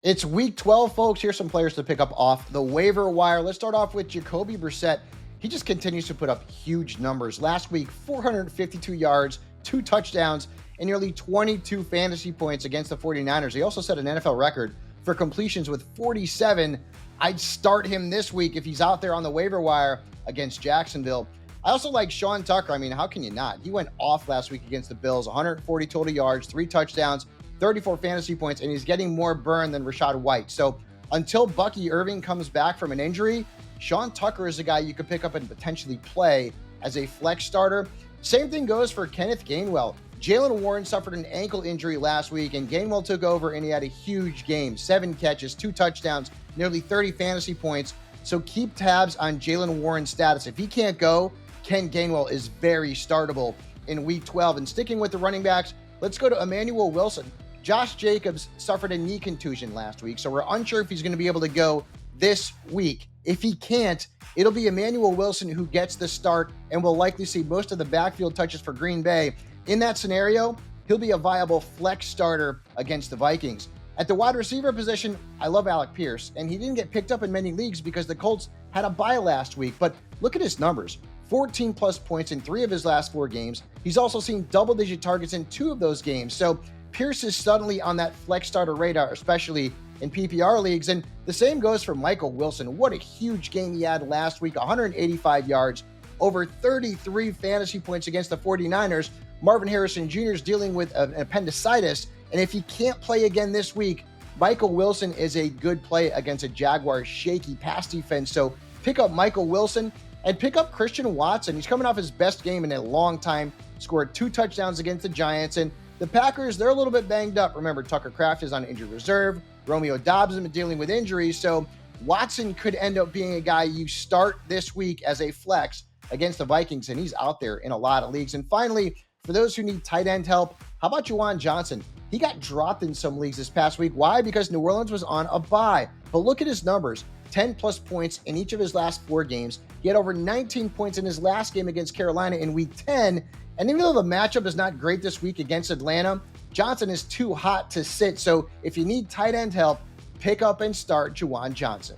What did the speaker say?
It's week 12, folks. Here's some players to pick up off the waiver wire. Let's start off with Jacoby Brissett. He just continues to put up huge numbers. Last week, 452 yards, 2 touchdowns, and nearly 22 fantasy points against the 49ers. He also set an NFL record for completions with 47. I'd start him this week if he's out there on the waiver wire against Jacksonville. I also like Sean Tucker. I mean, how can you not? He went off last week against the Bills, 140 total yards, 3 touchdowns, 34 fantasy points, and he's getting more burn than Rachaad White. So until Bucky Irving comes back from an injury, Sean Tucker is a guy you could pick up and potentially play as a flex starter. Same thing goes for Kenneth Gainwell. Jaylen Warren suffered an ankle injury last week, and Gainwell took over, and he had a huge game. 7 catches, 2 touchdowns, nearly 30 fantasy points. So keep tabs on Jaylen Warren's status. If he can't go, Ken Gainwell is very startable in week 12. And sticking with the running backs, let's go to Emanuel Wilson. Josh Jacobs suffered a knee contusion last week, so we're unsure if he's going to be able to go this week. If he can't, it'll be Emanuel Wilson who gets the start and will likely see most of the backfield touches for Green Bay. In that scenario, he'll be a viable flex starter against the Vikings. At the wide receiver position, I love Alec Pierce, and he didn't get picked up in many leagues because the Colts had a bye last week, but look at his numbers. 14 plus points in 3 of his last 4 games. He's also seen double-digit targets in 2 of those games. So Pierce is suddenly on that flex starter radar, especially in PPR leagues. And the same goes for Michael Wilson. What a huge game he had last week, 185 yards, over 33 fantasy points against the 49ers. Marvin Harrison Jr. is dealing with an appendicitis, and if he can't play again this week, Michael Wilson is a good play against a Jaguars shaky pass defense. So pick up Michael Wilson and pick up Christian Watson. He's coming off his best game in a long time, scored 2 touchdowns against the Giants, and the Packers, they're a little bit banged up. Remember, Tucker Kraft is on injured reserve. Romeo Doubs has been dealing with injuries. So Watson could end up being a guy you start this week as a flex against the Vikings, and he's out there in a lot of leagues. And finally, for those who need tight end help, how about Juwan Johnson? He got dropped in some leagues this past week. Why? Because New Orleans was on a bye. But look at his numbers. 10 plus points in each of his last 4 games. He had over 19 points in his last game against Carolina in week 10. And even though the matchup is not great this week against Atlanta, Johnson is too hot to sit. So if you need tight end help, pick up and start Juwan Johnson.